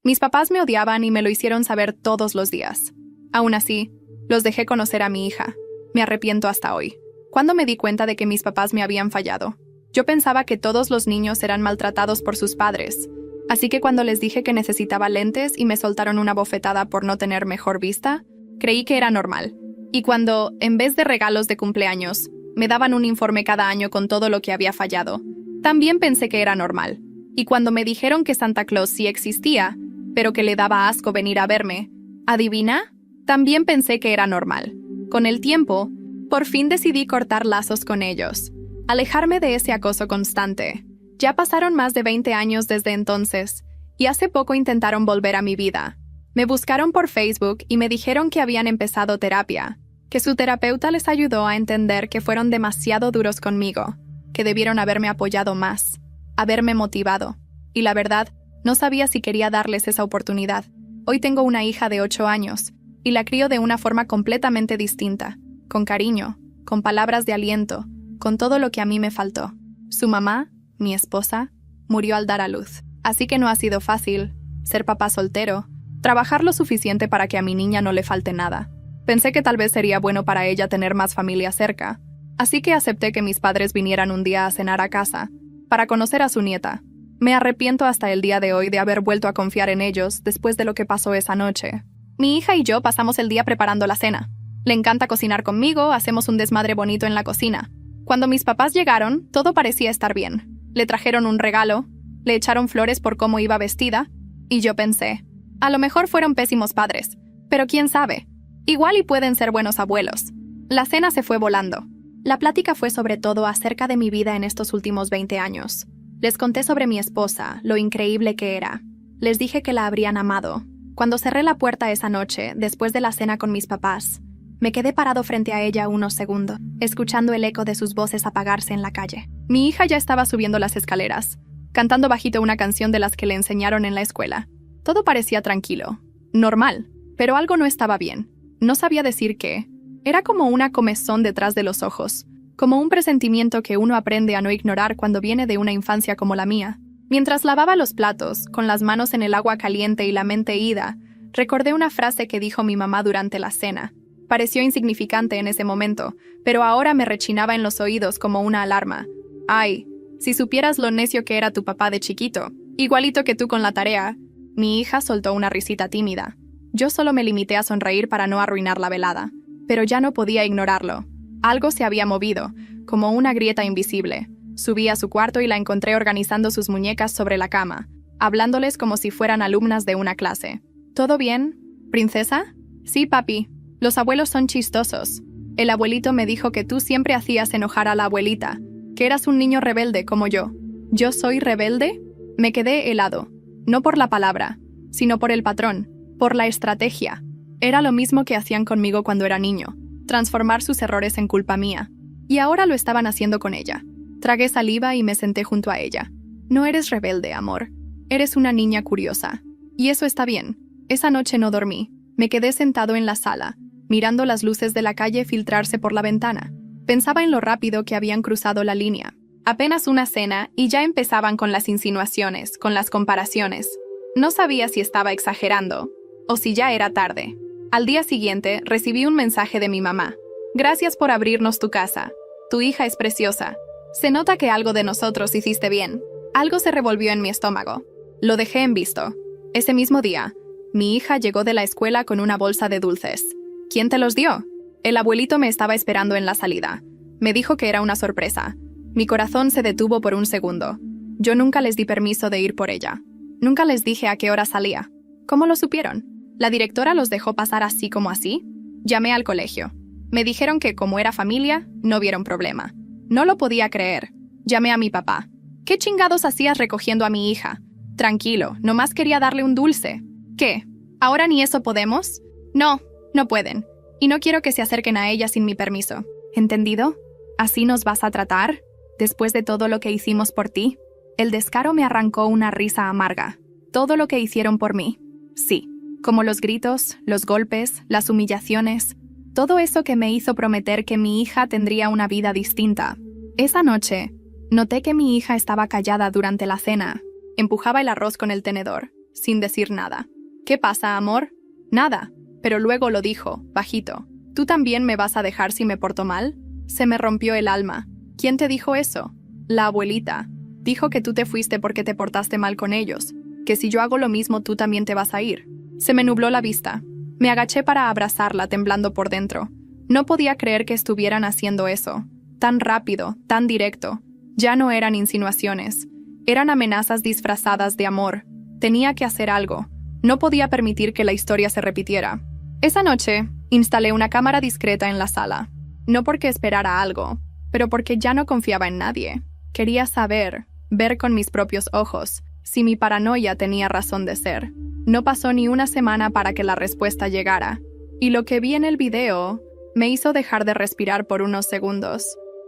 Mis papás me odiaban y me lo hicieron saber todos los días. Aún así, los dejé conocer a mi hija. Me arrepiento hasta hoy. Cuando me di cuenta de que mis papás me habían fallado, yo pensaba que todos los niños eran maltratados por sus padres. Así que cuando les dije que necesitaba lentes y me soltaron una bofetada por no tener mejor vista, creí que era normal. Y cuando, en vez de regalos de cumpleaños, me daban un informe cada año con todo lo que había fallado, también pensé que era normal. Y cuando me dijeron que Santa Claus sí existía, pero que le daba asco venir a verme, ¿adivina? También pensé que era normal. Con el tiempo, por fin decidí cortar lazos con ellos, alejarme de ese acoso constante. Ya pasaron más de 20 años desde entonces, y hace poco intentaron volver a mi vida. Me buscaron por Facebook y me dijeron que habían empezado terapia, que su terapeuta les ayudó a entender que fueron demasiado duros conmigo, que debieron haberme apoyado más, haberme motivado. Y la verdad, no sabía si quería darles esa oportunidad. Hoy tengo una hija de 8 años, y la crío de una forma completamente distinta, con cariño, con palabras de aliento, con todo lo que a mí me faltó. Su mamá, mi esposa, murió al dar a luz. Así que no ha sido fácil ser papá soltero, trabajar lo suficiente para que a mi niña no le falte nada. Pensé que tal vez sería bueno para ella tener más familia cerca, así que acepté que mis padres vinieran un día a cenar a casa, para conocer a su nieta. Me arrepiento hasta el día de hoy de haber vuelto a confiar en ellos después de lo que pasó esa noche. Mi hija y yo pasamos el día preparando la cena. Le encanta cocinar conmigo, hacemos un desmadre bonito en la cocina. Cuando mis papás llegaron, todo parecía estar bien. Le trajeron un regalo, le echaron flores por cómo iba vestida, y yo pensé, a lo mejor fueron pésimos padres, pero quién sabe, igual y pueden ser buenos abuelos. La cena se fue volando. La plática fue sobre todo acerca de mi vida en estos últimos 20 años. Les conté sobre mi esposa, lo increíble que era. Les dije que la habrían amado. Cuando cerré la puerta esa noche, después de la cena con mis papás, me quedé parado frente a ella unos segundos, escuchando el eco de sus voces apagarse en la calle. Mi hija ya estaba subiendo las escaleras, cantando bajito una canción de las que le enseñaron en la escuela. Todo parecía tranquilo, normal, pero algo no estaba bien. No sabía decir qué. Era como una comezón detrás de los ojos, como un presentimiento que uno aprende a no ignorar cuando viene de una infancia como la mía. Mientras lavaba los platos, con las manos en el agua caliente y la mente ida, recordé una frase que dijo mi mamá durante la cena. Pareció insignificante en ese momento, pero ahora me rechinaba en los oídos como una alarma. Ay, si supieras lo necio que era tu papá de chiquito, igualito que tú con la tarea. Mi hija soltó una risita tímida. Yo solo me limité a sonreír para no arruinar la velada, pero ya no podía ignorarlo. Algo se había movido, como una grieta invisible. Subí a su cuarto y la encontré organizando sus muñecas sobre la cama, hablándoles como si fueran alumnas de una clase. ¿Todo bien, princesa? Sí, papi. Los abuelos son chistosos. El abuelito me dijo que tú siempre hacías enojar a la abuelita, que eras un niño rebelde como yo. ¿Yo soy rebelde? Me quedé helado. No por la palabra, sino por el patrón, por la estrategia. Era lo mismo que hacían conmigo cuando era niño, transformar sus errores en culpa mía. Y ahora lo estaban haciendo con ella. Tragué saliva y me senté junto a ella. No eres rebelde, amor. Eres una niña curiosa. Y eso está bien. Esa noche no dormí. Me quedé sentado en la sala, mirando las luces de la calle filtrarse por la ventana. Pensaba en lo rápido que habían cruzado la línea. Apenas una cena y ya empezaban con las insinuaciones, con las comparaciones. No sabía si estaba exagerando o si ya era tarde. Al día siguiente recibí un mensaje de mi mamá. Gracias por abrirnos tu casa. Tu hija es preciosa. Se nota que algo de nosotros hiciste bien. Algo se revolvió en mi estómago. Lo dejé en visto. Ese mismo día, mi hija llegó de la escuela con una bolsa de dulces. ¿Quién te los dio? El abuelito me estaba esperando en la salida. Me dijo que era una sorpresa. Mi corazón se detuvo por un segundo. Yo nunca les di permiso de ir por ella. Nunca les dije a qué hora salía. ¿Cómo lo supieron? ¿La directora los dejó pasar así como así? Llamé al colegio. Me dijeron que como era familia, no vieron problema. No lo podía creer. Llamé a mi papá. ¿Qué chingados hacías recogiendo a mi hija? Tranquilo, nomás quería darle un dulce. ¿Qué? ¿Ahora ni eso podemos? No, no pueden. Y no quiero que se acerquen a ella sin mi permiso. ¿Entendido? ¿Así nos vas a tratar? Después de todo lo que hicimos por ti. El descaro me arrancó una risa amarga. Todo lo que hicieron por mí. Sí, como los gritos, los golpes, las humillaciones. Todo eso que me hizo prometer que mi hija tendría una vida distinta. Esa noche, noté que mi hija estaba callada durante la cena. Empujaba el arroz con el tenedor. sin decir nada. ¿Qué pasa, amor? Nada. Pero luego lo dijo, bajito. ¿Tú también me vas a dejar si me porto mal? Se me rompió el alma. ¿Quién te dijo eso? La abuelita. Dijo que tú te fuiste porque te portaste mal con ellos, que si yo hago lo mismo tú también te vas a ir. Se me nubló la vista. Me agaché para abrazarla, temblando por dentro. No podía creer que estuvieran haciendo eso. Tan rápido, tan directo. Ya no eran insinuaciones. Eran amenazas disfrazadas de amor. Tenía que hacer algo. No podía permitir que la historia se repitiera. Esa noche, instalé una cámara discreta en la sala. No porque esperara algo, pero porque ya no confiaba en nadie. Quería saber, ver con mis propios ojos, si mi paranoia tenía razón de ser. No pasó ni una semana para que la respuesta llegara. Y lo que vi en el video me hizo dejar de respirar por unos segundos.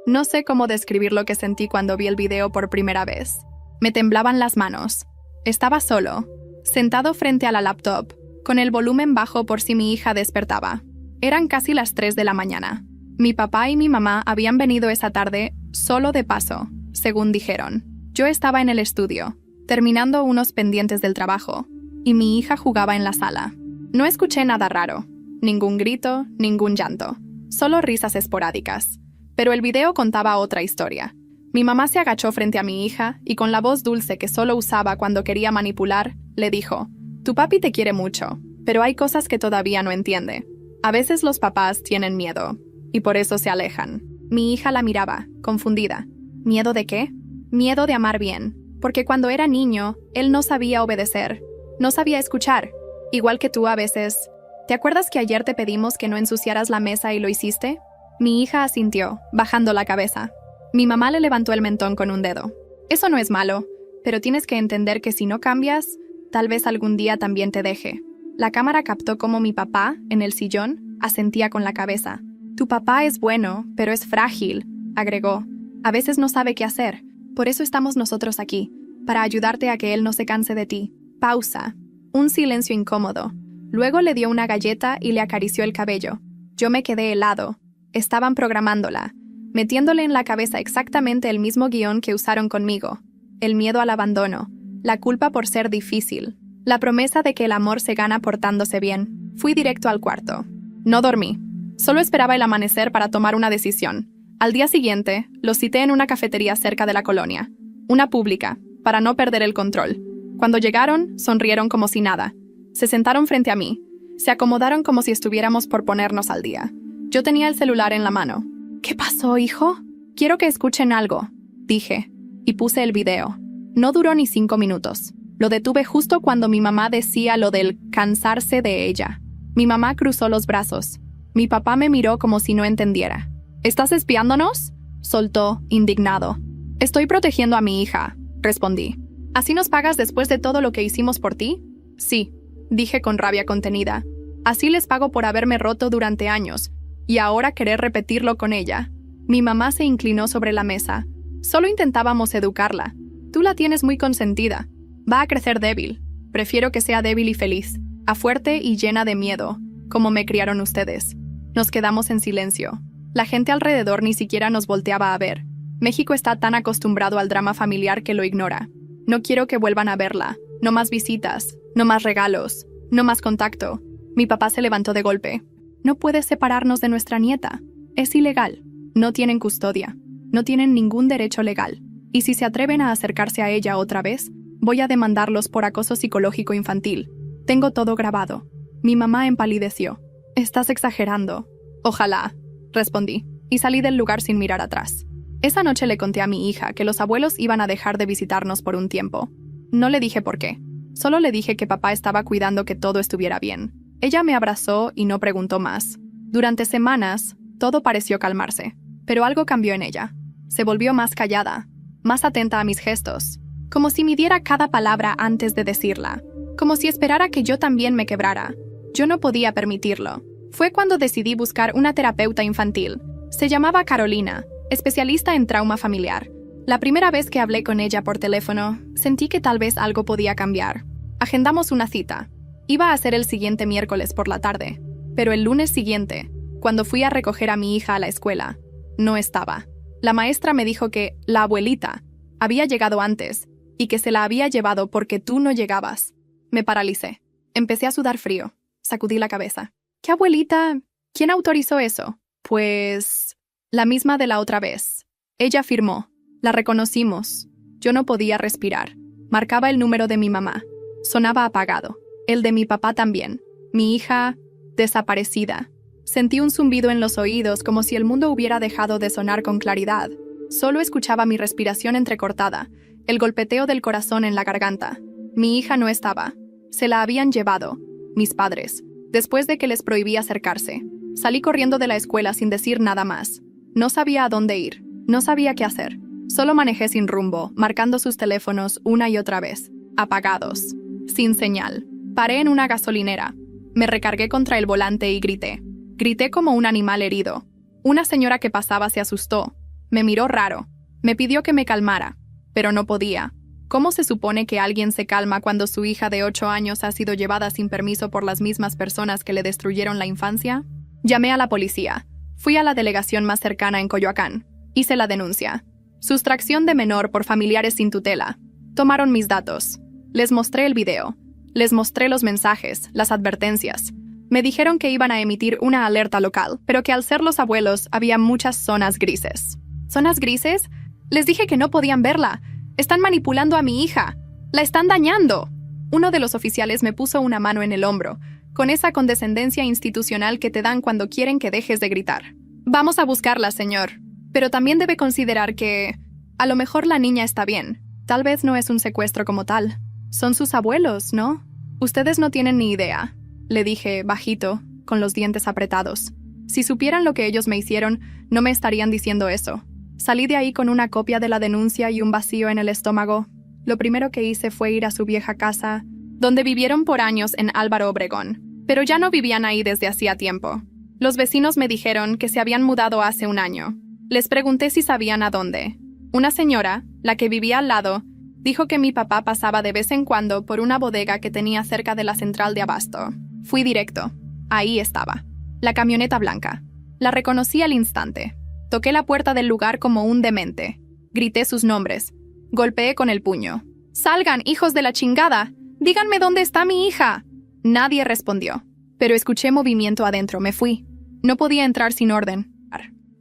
No sé cómo describir lo que sentí cuando vi el video por primera vez. Me temblaban las manos. Estaba solo, sentado frente a la laptop, con el volumen bajo por si mi hija despertaba. Eran casi las 3 de la mañana. Mi papá y mi mamá habían venido esa tarde solo de paso, según dijeron. Yo estaba en el estudio, terminando unos pendientes del trabajo, y mi hija jugaba en la sala. No escuché nada raro, ningún grito, ningún llanto, solo risas esporádicas. Pero el video contaba otra historia. Mi mamá se agachó frente a mi hija y con la voz dulce que solo usaba cuando quería manipular, le dijo: «Tu papi te quiere mucho, pero hay cosas que todavía no entiende. A veces los papás tienen miedo, y por eso se alejan». Mi hija la miraba, confundida. ¿Miedo de qué? Miedo de amar bien, porque cuando era niño, él no sabía obedecer, no sabía escuchar. Igual que tú a veces. ¿Te acuerdas que ayer te pedimos que no ensuciaras la mesa y lo hiciste? Mi hija asintió, bajando la cabeza. Mi mamá le levantó el mentón con un dedo. Eso no es malo, pero tienes que entender que si no cambias, tal vez algún día también te deje. La cámara captó cómo mi papá, en el sillón, asentía con la cabeza. Tu papá es bueno, pero es frágil, agregó. A veces no sabe qué hacer. Por eso estamos nosotros aquí, para ayudarte a que él no se canse de ti. Pausa. Un silencio incómodo. Luego le dio una galleta y le acarició el cabello. Yo me quedé helado. Estaban programándola, metiéndole en la cabeza exactamente el mismo guión que usaron conmigo. El miedo al abandono, la culpa por ser difícil, la promesa de que el amor se gana portándose bien. Fui directo al cuarto. No dormí. Solo esperaba el amanecer para tomar una decisión. Al día siguiente, los cité en una cafetería cerca de la colonia, una pública, para no perder el control. Cuando llegaron, sonrieron como si nada. Se sentaron frente a mí. Se acomodaron como si estuviéramos por ponernos al día. Yo tenía el celular en la mano. ¿Qué pasó, hijo? Quiero que escuchen algo, dije, y puse el video. No duró ni 5 minutos. Lo detuve justo cuando mi mamá decía lo del cansarse de ella. Mi mamá cruzó los brazos. Mi papá me miró como si no entendiera. ¿Estás espiándonos?, soltó, indignado. Estoy protegiendo a mi hija, respondí. ¿Así nos pagas después de todo lo que hicimos por ti? Sí, dije con rabia contenida. Así les pago por haberme roto durante años, y ahora querer repetirlo con ella. Mi mamá se inclinó sobre la mesa. Solo intentábamos educarla. Tú la tienes muy consentida. Va a crecer débil. Prefiero que sea débil y feliz, a fuerte y llena de miedo, como me criaron ustedes. Nos quedamos en silencio. La gente alrededor ni siquiera nos volteaba a ver. México está tan acostumbrado al drama familiar que lo ignora. No quiero que vuelvan a verla. No más visitas, no más regalos, no más contacto. Mi papá se levantó de golpe. No puedes separarnos de nuestra nieta. Es ilegal. No tienen custodia. No tienen ningún derecho legal. Y si se atreven a acercarse a ella otra vez, voy a demandarlos por acoso psicológico infantil. Tengo todo grabado. Mi mamá empalideció. Estás exagerando. Ojalá, respondí, y salí del lugar sin mirar atrás. Esa noche le conté a mi hija que los abuelos iban a dejar de visitarnos por un tiempo. No le dije por qué. Solo le dije que papá estaba cuidando que todo estuviera bien. Ella me abrazó y no preguntó más. Durante semanas, todo pareció calmarse, pero algo cambió en ella. Se volvió más callada, más atenta a mis gestos, como si midiera cada palabra antes de decirla, como si esperara que yo también me quebrara. Yo no podía permitirlo. Fue cuando decidí buscar una terapeuta infantil. Se llamaba Carolina, especialista en trauma familiar. La primera vez que hablé con ella por teléfono, sentí que tal vez algo podía cambiar. Agendamos una cita. Iba a ser el siguiente miércoles por la tarde, pero el lunes siguiente, cuando fui a recoger a mi hija a la escuela, no estaba. La maestra me dijo que la abuelita había llegado antes y que se la había llevado porque tú no llegabas. Me paralicé. Empecé a sudar frío. Sacudí la cabeza. ¿Qué abuelita? ¿Quién autorizó eso? Pues... la misma de la otra vez. Ella firmó. La reconocimos. Yo no podía respirar. Marcaba el número de mi mamá. Sonaba apagado. El de mi papá también. Mi hija... desaparecida. Sentí un zumbido en los oídos como si el mundo hubiera dejado de sonar con claridad. Solo escuchaba mi respiración entrecortada, el golpeteo del corazón en la garganta. Mi hija no estaba. Se la habían llevado, mis padres, después de que les prohibí acercarse. Salí corriendo de la escuela sin decir nada más. No sabía a dónde ir, no sabía qué hacer. Solo manejé sin rumbo, marcando sus teléfonos una y otra vez. Apagados. Sin señal. Paré en una gasolinera. Me recargué contra el volante y grité. Grité como un animal herido. Una señora que pasaba se asustó. Me miró raro. Me pidió que me calmara. Pero no podía. ¿Cómo se supone que alguien se calma cuando su hija de 8 años ha sido llevada sin permiso por las mismas personas que le destruyeron la infancia? Llamé a la policía. Fui a la delegación más cercana en Coyoacán. Hice la denuncia. Sustracción de menor por familiares sin tutela. Tomaron mis datos. Les mostré el video. Les mostré los mensajes, las advertencias. Me dijeron que iban a emitir una alerta local, pero que al ser los abuelos había muchas zonas grises. ¿Zonas grises? Les dije que no podían verla. Están manipulando a mi hija. La están dañando. Uno de los oficiales me puso una mano en el hombro, con esa condescendencia institucional que te dan cuando quieren que dejes de gritar. Vamos a buscarla, señor. Pero también debe considerar que... a lo mejor la niña está bien. Tal vez no es un secuestro como tal. Son sus abuelos, ¿no? Ustedes no tienen ni idea. Le dije, bajito, con los dientes apretados. Si supieran lo que ellos me hicieron, no me estarían diciendo eso. Salí de ahí con una copia de la denuncia y un vacío en el estómago. Lo primero que hice fue ir a su vieja casa, donde vivieron por años en Álvaro Obregón. Pero ya no vivían ahí desde hacía tiempo. Los vecinos me dijeron que se habían mudado hace un año. Les pregunté si sabían a dónde. Una señora, la que vivía al lado, dijo que mi papá pasaba de vez en cuando por una bodega que tenía cerca de la central de abasto. Fui directo. Ahí estaba. La camioneta blanca. La reconocí al instante. Toqué la puerta del lugar como un demente. Grité sus nombres. Golpeé con el puño. ¡Salgan, hijos de la chingada! ¡Díganme dónde está mi hija! Nadie respondió. Pero escuché movimiento adentro. Me fui. No podía entrar sin orden.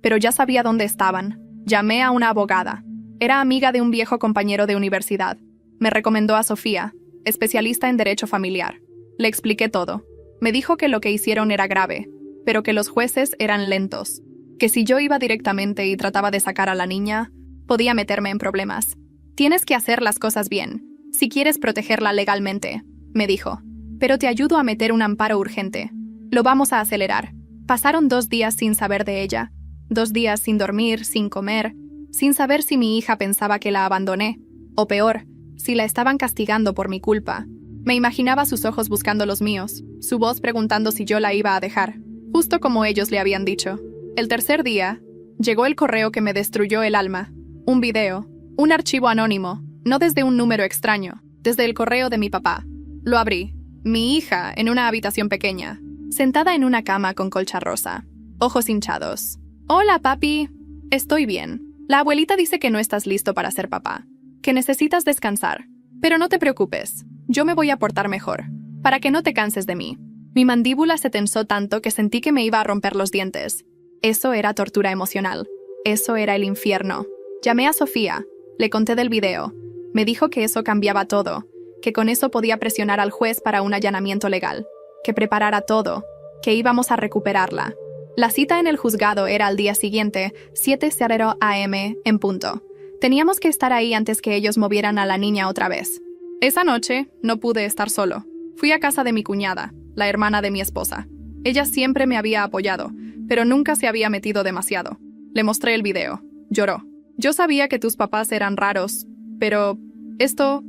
Pero ya sabía dónde estaban. Llamé a una abogada. Era amiga de un viejo compañero de universidad. Me recomendó a Sofía, especialista en derecho familiar. Le expliqué todo. Me dijo que lo que hicieron era grave, pero que los jueces eran lentos. Que si yo iba directamente y trataba de sacar a la niña, podía meterme en problemas. Tienes que hacer las cosas bien, si quieres protegerla legalmente, me dijo. Pero te ayudo a meter un amparo urgente. Lo vamos a acelerar. Pasaron 2 días sin saber de ella. 2 días sin dormir, sin comer, sin saber si mi hija pensaba que la abandoné. O peor, si la estaban castigando por mi culpa. Me imaginaba sus ojos buscando los míos, su voz preguntando si yo la iba a dejar, justo como ellos le habían dicho. El tercer día, llegó el correo que me destruyó el alma. Un video, un archivo anónimo, no desde un número extraño, desde el correo de mi papá. Lo abrí. Mi hija, en una habitación pequeña, sentada en una cama con colcha rosa, ojos hinchados. Hola, papi. Estoy bien. La abuelita dice que no estás listo para ser papá, que necesitas descansar. Pero no te preocupes. Yo me voy a portar mejor, para que no te canses de mí. Mi mandíbula se tensó tanto que sentí que me iba a romper los dientes. Eso era tortura emocional. Eso era el infierno. Llamé a Sofía, le conté del video. Me dijo que eso cambiaba todo, que con eso podía presionar al juez para un allanamiento legal, que preparara todo, que íbamos a recuperarla. La cita en el juzgado era al día siguiente, 7:00 a.m. en punto. Teníamos que estar ahí antes que ellos movieran a la niña otra vez. Esa noche no pude estar solo. Fui a casa de mi cuñada, la hermana de mi esposa. Ella siempre me había apoyado, pero nunca se había metido demasiado. Le mostré el video. Lloró. Yo sabía que tus papás eran raros, pero esto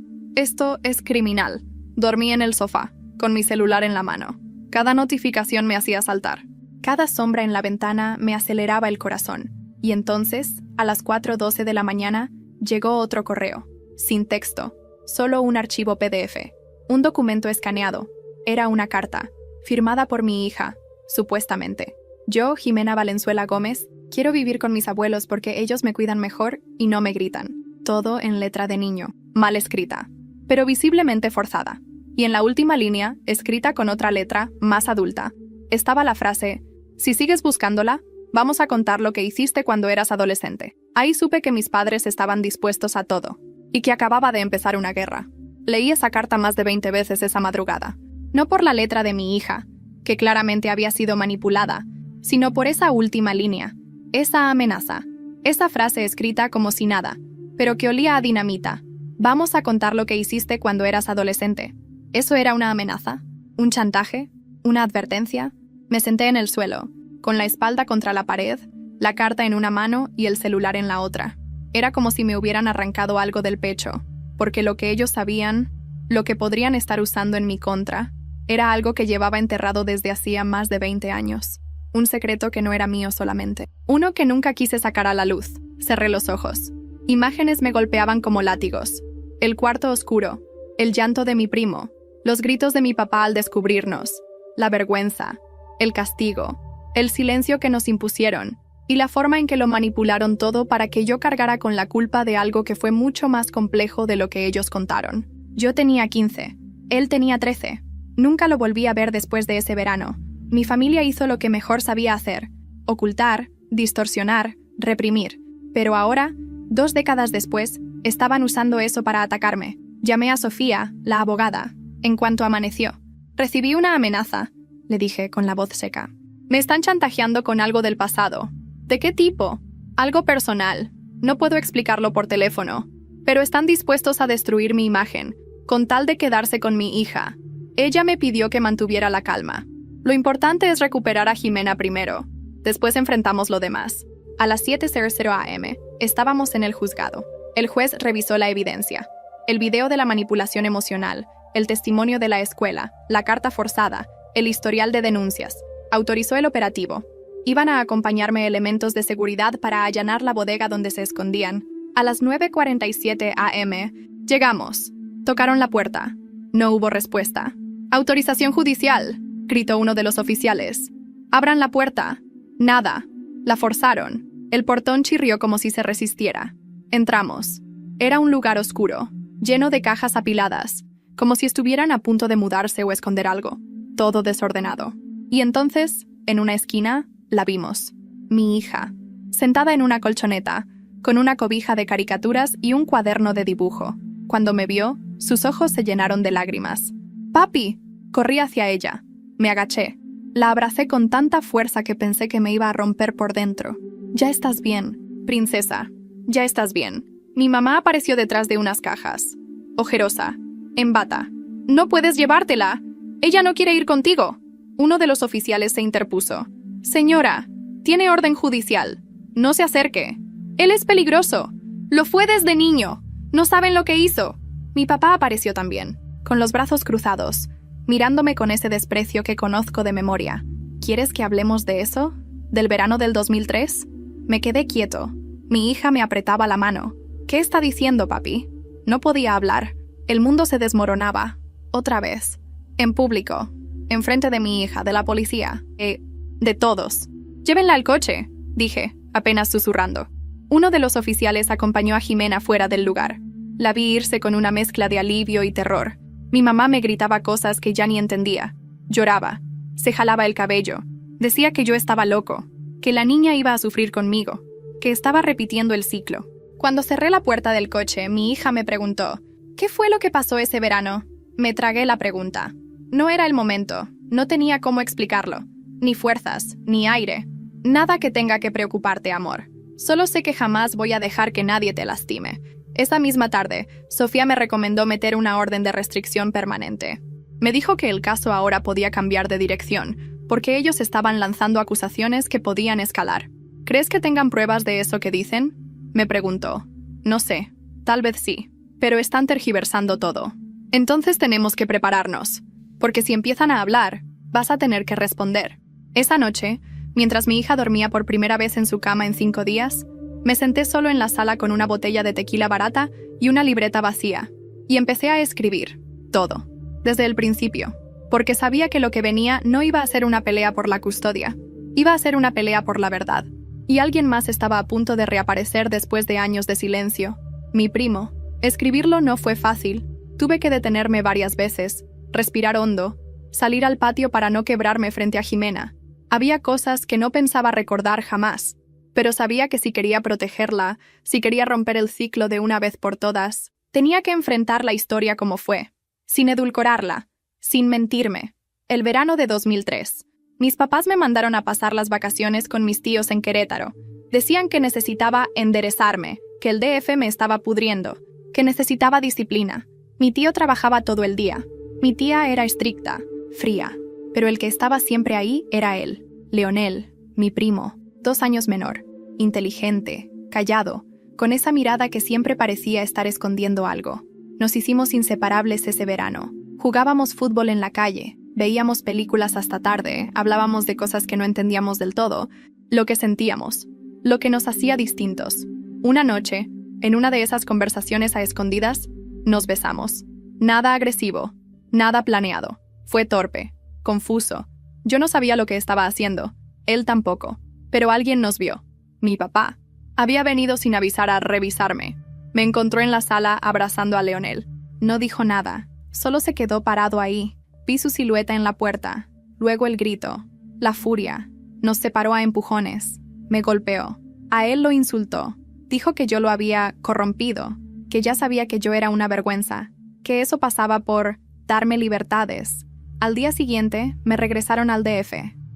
es criminal. Dormí en el sofá, con mi celular en la mano. Cada notificación me hacía saltar. Cada sombra en la ventana me aceleraba el corazón. Y entonces, a las 4:12 de la mañana, llegó otro correo. Sin texto. Solo un archivo PDF. Un documento escaneado. Era una carta, firmada por mi hija, supuestamente. Yo, Jimena Valenzuela Gómez, quiero vivir con mis abuelos porque ellos me cuidan mejor y no me gritan. Todo en letra de niño, mal escrita, pero visiblemente forzada. y en la última línea, escrita con otra letra, más adulta, estaba la frase: si sigues buscándola, vamos a contar lo que hiciste cuando eras adolescente. Ahí supe que mis padres estaban dispuestos a todo, y que acababa de empezar una guerra. Leí esa carta más de 20 veces esa madrugada. No por la letra de mi hija, que claramente había sido manipulada, sino por esa última línea, esa amenaza, esa frase escrita como si nada, pero que olía a dinamita. Vamos a contar lo que hiciste cuando eras adolescente. ¿Eso era una amenaza? ¿Un chantaje? ¿Una advertencia? Me senté en el suelo, con la espalda contra la pared, la carta en una mano y el celular en la otra. Era como si me hubieran arrancado algo del pecho, porque lo que ellos sabían, lo que podrían estar usando en mi contra, era algo que llevaba enterrado desde hacía más de 20 años. Un secreto que no era mío solamente. Uno que nunca quise sacar a la luz. Cerré los ojos. Imágenes me golpeaban como látigos. El cuarto oscuro, el llanto de mi primo, los gritos de mi papá al descubrirnos, la vergüenza, el castigo, el silencio que nos impusieron y la forma en que lo manipularon todo para que yo cargara con la culpa de algo que fue mucho más complejo de lo que ellos contaron. Yo tenía 15, él tenía 13. Nunca lo volví a ver después de ese verano. Mi familia hizo lo que mejor sabía hacer: ocultar, distorsionar, reprimir. Pero ahora, 2 décadas después, estaban usando eso para atacarme. Llamé a Sofía, la abogada, en cuanto amaneció. Recibí una amenaza, le dije con la voz seca. Me están chantajeando con algo del pasado. ¿De qué tipo? Algo personal. No puedo explicarlo por teléfono, pero están dispuestos a destruir mi imagen, con tal de quedarse con mi hija. Ella me pidió que mantuviera la calma. Lo importante es recuperar a Jimena primero. Después enfrentamos lo demás. A las 7:00 am, estábamos en el juzgado. El juez revisó la evidencia. El video de la manipulación emocional, el testimonio de la escuela, la carta forzada, el historial de denuncias. Autorizó el operativo. Iban a acompañarme elementos de seguridad para allanar la bodega donde se escondían. A las 9:47 am, llegamos. Tocaron la puerta. No hubo respuesta. «Autorización judicial», gritó uno de los oficiales. «Abran la puerta». Nada. La forzaron. El portón chirrió como si se resistiera. Entramos. Era un lugar oscuro, lleno de cajas apiladas, como si estuvieran a punto de mudarse o esconder algo. Todo desordenado. Y entonces, en una esquina, la vimos. Mi hija, sentada en una colchoneta, con una cobija de caricaturas y un cuaderno de dibujo. Cuando me vio, sus ojos se llenaron de lágrimas. «¡Papi!». Corrí hacia ella. Me agaché. La abracé con tanta fuerza que pensé que me iba a romper por dentro. «Ya estás bien, princesa. Ya estás bien». Mi mamá apareció detrás de unas cajas. Ojerosa. En bata. «No puedes llevártela. Ella no quiere ir contigo». Uno de los oficiales se interpuso. «Señora, tiene orden judicial. No se acerque. Él es peligroso. Lo fue desde niño. No saben lo que hizo». Mi papá apareció también, con los brazos cruzados, mirándome con ese desprecio que conozco de memoria. «¿Quieres que hablemos de eso? ¿Del verano del 2003? Me quedé quieto. Mi hija me apretaba la mano. «¿Qué está diciendo, papi?» No podía hablar. El mundo se desmoronaba. Otra vez. En público. Enfrente de mi hija, de la policía. De todos. «Llévenla al coche», dije, apenas susurrando. Uno de los oficiales acompañó a Jimena fuera del lugar. La vi irse con una mezcla de alivio y terror. Mi mamá me gritaba cosas que ya ni entendía. Lloraba. Se jalaba el cabello. Decía que yo estaba loco, que la niña iba a sufrir conmigo, que estaba repitiendo el ciclo. Cuando cerré la puerta del coche, mi hija me preguntó: «¿Qué fue lo que pasó ese verano?». Me tragué la pregunta. No era el momento. No tenía cómo explicarlo. Ni fuerzas, ni aire. Nada que tenga que preocuparte, amor. Solo sé que jamás voy a dejar que nadie te lastime. Esa misma tarde, Sofía me recomendó meter una orden de restricción permanente. Me dijo que el caso ahora podía cambiar de dirección, porque ellos estaban lanzando acusaciones que podían escalar. «¿Crees que tengan pruebas de eso que dicen?», me preguntó. «No sé, tal vez sí, pero están tergiversando todo. Entonces tenemos que prepararnos, porque si empiezan a hablar, vas a tener que responder». Esa noche, mientras mi hija dormía por primera vez en su cama en 5 días, me senté solo en la sala con una botella de tequila barata y una libreta vacía, y empecé a escribir todo, desde el principio, porque sabía que lo que venía no iba a ser una pelea por la custodia, iba a ser una pelea por la verdad. Y alguien más estaba a punto de reaparecer después de años de silencio. Mi primo. Escribirlo no fue fácil. Tuve que detenerme varias veces, respirar hondo, salir al patio para no quebrarme frente a Jimena. Había cosas que no pensaba recordar jamás, pero sabía que si quería protegerla, si quería romper el ciclo de una vez por todas, tenía que enfrentar la historia como fue, sin edulcorarla, sin mentirme. El verano de 2003. Mis papás me mandaron a pasar las vacaciones con mis tíos en Querétaro. Decían que necesitaba enderezarme, que el DF me estaba pudriendo, que necesitaba disciplina. Mi tío trabajaba todo el día. Mi tía era estricta, fría, pero el que estaba siempre ahí era él, Leonel, mi primo, 2 años menor, inteligente, callado, con esa mirada que siempre parecía estar escondiendo algo. Nos hicimos inseparables ese verano. Jugábamos fútbol en la calle, veíamos películas hasta tarde, hablábamos de cosas que no entendíamos del todo, lo que sentíamos, lo que nos hacía distintos. Una noche, en una de esas conversaciones a escondidas, nos besamos. Nada agresivo, nada planeado. Fue torpe, confuso. Yo no sabía lo que estaba haciendo, él tampoco, pero alguien nos vio. Mi papá. Había venido sin avisar a revisarme. Me encontró en la sala abrazando a Leonel. No dijo nada, solo se quedó parado ahí. Vi su silueta en la puerta, luego el grito, la furia. Nos separó a empujones. Me golpeó. A él lo insultó. Dijo que yo lo había corrompido, que ya sabía que yo era una vergüenza, que eso pasaba por darme libertades. Al día siguiente, me regresaron al DF.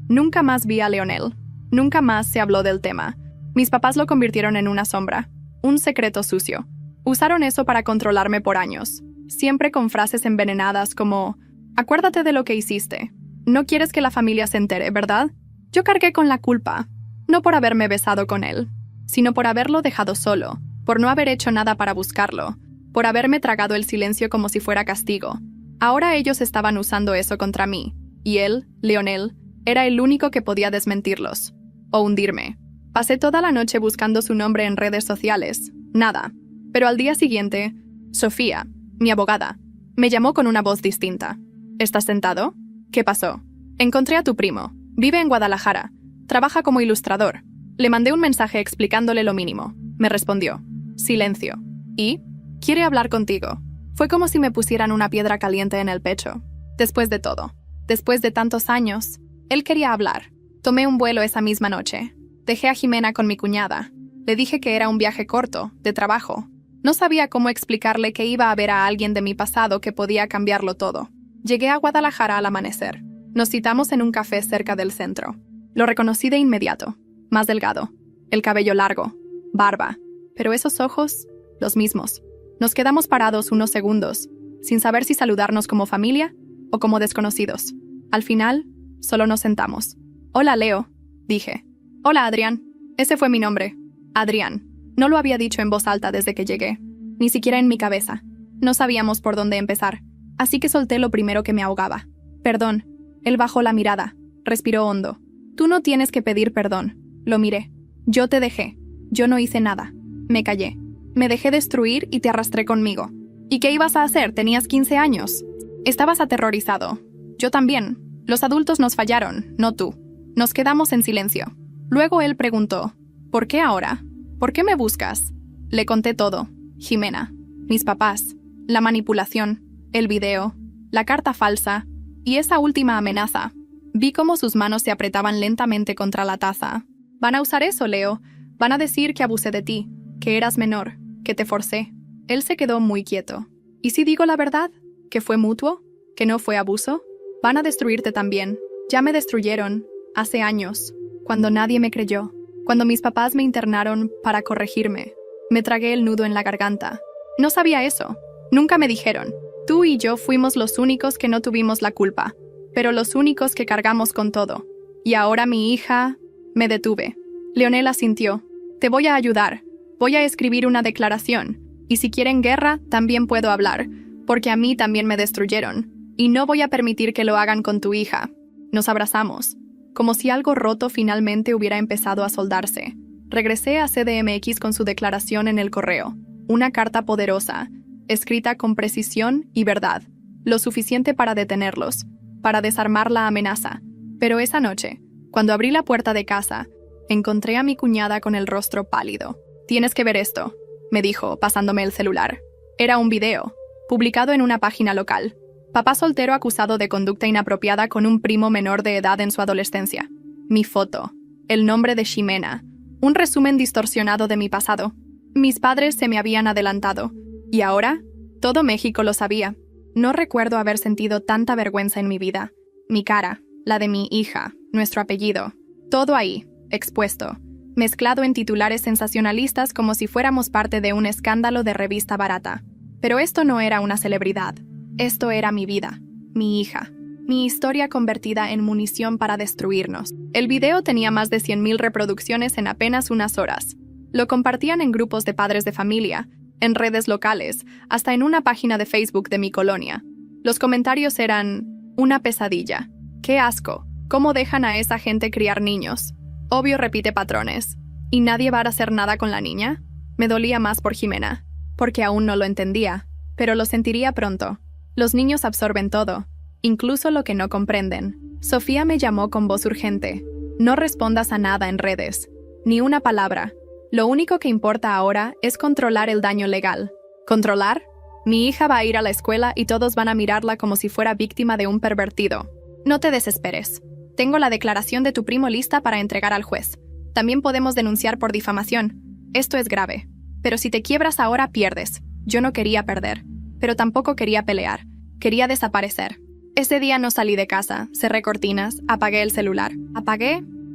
Nunca más vi a Leonel. Nunca más se habló del tema. Mis papás lo convirtieron en una sombra, un secreto sucio. Usaron eso para controlarme por años, siempre con frases envenenadas como: acuérdate de lo que hiciste. No quieres que la familia se entere, ¿verdad? Yo cargué con la culpa, no por haberme besado con él, sino por haberlo dejado solo, por no haber hecho nada para buscarlo, por haberme tragado el silencio como si fuera castigo. Ahora ellos estaban usando eso contra mí, y él, Leonel, era el único que podía desmentirlos, o hundirme. Pasé toda la noche buscando su nombre en redes sociales, nada. Pero al día siguiente, Sofía, mi abogada, me llamó con una voz distinta. ¿Estás sentado? ¿Qué pasó? Encontré a tu primo. Vive en Guadalajara. Trabaja como ilustrador. Le mandé un mensaje explicándole lo mínimo. Me respondió. Silencio. ¿Y? Quiere hablar contigo. Fue como si me pusieran una piedra caliente en el pecho. Después de todo, después de tantos años, él quería hablar. Tomé un vuelo esa misma noche. Dejé a Jimena con mi cuñada. Le dije que era un viaje corto, de trabajo. No sabía cómo explicarle que iba a ver a alguien de mi pasado que podía cambiarlo todo. Llegué a Guadalajara al amanecer. Nos citamos en un café cerca del centro. Lo reconocí de inmediato. Más delgado. El cabello largo. Barba. Pero esos ojos, los mismos. Nos quedamos parados unos segundos, sin saber si saludarnos como familia o como desconocidos. Al final, solo nos sentamos. Hola, Leo, dije. Hola, Adrián. Ese fue mi nombre. Adrián. No lo había dicho en voz alta desde que llegué. Ni siquiera en mi cabeza. No sabíamos por dónde empezar. Así que solté lo primero que me ahogaba. Perdón. Él bajó la mirada. Respiró hondo. Tú no tienes que pedir perdón. Lo miré. Yo te dejé. Yo no hice nada. Me callé. Me dejé destruir y te arrastré conmigo. ¿Y qué ibas a hacer? Tenías 15 años. Estabas aterrorizado. Yo también. Los adultos nos fallaron, no tú. Nos quedamos en silencio. Luego él preguntó, ¿por qué ahora? ¿Por qué me buscas? Le conté todo. Jimena, mis papás, la manipulación, el video, la carta falsa y esa última amenaza. Vi cómo sus manos se apretaban lentamente contra la taza. Van a usar eso, Leo. Van a decir que abusé de ti, que eras menor, que te forcé. Él se quedó muy quieto. ¿Y si digo la verdad? ¿Que fue mutuo? ¿Que no fue abuso? Van a destruirte también. Ya me destruyeron, hace años, cuando nadie me creyó, cuando mis papás me internaron para corregirme. Me tragué el nudo en la garganta. No sabía eso. Nunca me dijeron. Tú y yo fuimos los únicos que no tuvimos la culpa, pero los únicos que cargamos con todo. Y ahora mi hija... Me detuve. Leonel asintió. Te voy a ayudar. Voy a escribir una declaración. Y si quieren guerra, también puedo hablar, porque a mí también me destruyeron. Y no voy a permitir que lo hagan con tu hija. Nos abrazamos, como si algo roto finalmente hubiera empezado a soldarse. Regresé a CDMX con su declaración en el correo. Una carta poderosa, escrita con precisión y verdad. Lo suficiente para detenerlos, para desarmar la amenaza. Pero esa noche, cuando abrí la puerta de casa, encontré a mi cuñada con el rostro pálido. Tienes que ver esto, me dijo, pasándome el celular. Era un video, publicado en una página local. Papá soltero acusado de conducta inapropiada con un primo menor de edad en su adolescencia. Mi foto. El nombre de Ximena. Un resumen distorsionado de mi pasado. Mis padres se me habían adelantado. Y ahora, todo México lo sabía. No recuerdo haber sentido tanta vergüenza en mi vida. Mi cara, la de mi hija, nuestro apellido. Todo ahí, expuesto. Mezclado en titulares sensacionalistas como si fuéramos parte de un escándalo de revista barata. Pero esto no era una celebridad. Esto era mi vida, mi hija, mi historia convertida en munición para destruirnos. El video tenía más de 100,000 reproducciones en apenas unas horas. Lo compartían en grupos de padres de familia, en redes locales, hasta en una página de Facebook de mi colonia. Los comentarios eran: una pesadilla. ¡Qué asco! ¿Cómo dejan a esa gente criar niños? Obvio repite patrones. ¿Y nadie va a hacer nada con la niña? Me dolía más por Ximena, porque aún no lo entendía, pero lo sentiría pronto. Los niños absorben todo, incluso lo que no comprenden. Sofía me llamó con voz urgente. No respondas a nada en redes, ni una palabra. Lo único que importa ahora es controlar el daño legal. ¿Controlar? Mi hija va a ir a la escuela y todos van a mirarla como si fuera víctima de un pervertido. No te desesperes. Tengo la declaración de tu primo lista para entregar al juez. También podemos denunciar por difamación. Esto es grave. Pero si te quiebras ahora, pierdes. Yo no quería perder, pero tampoco quería pelear. Quería desaparecer. Ese día no salí de casa, cerré cortinas, apagué el celular.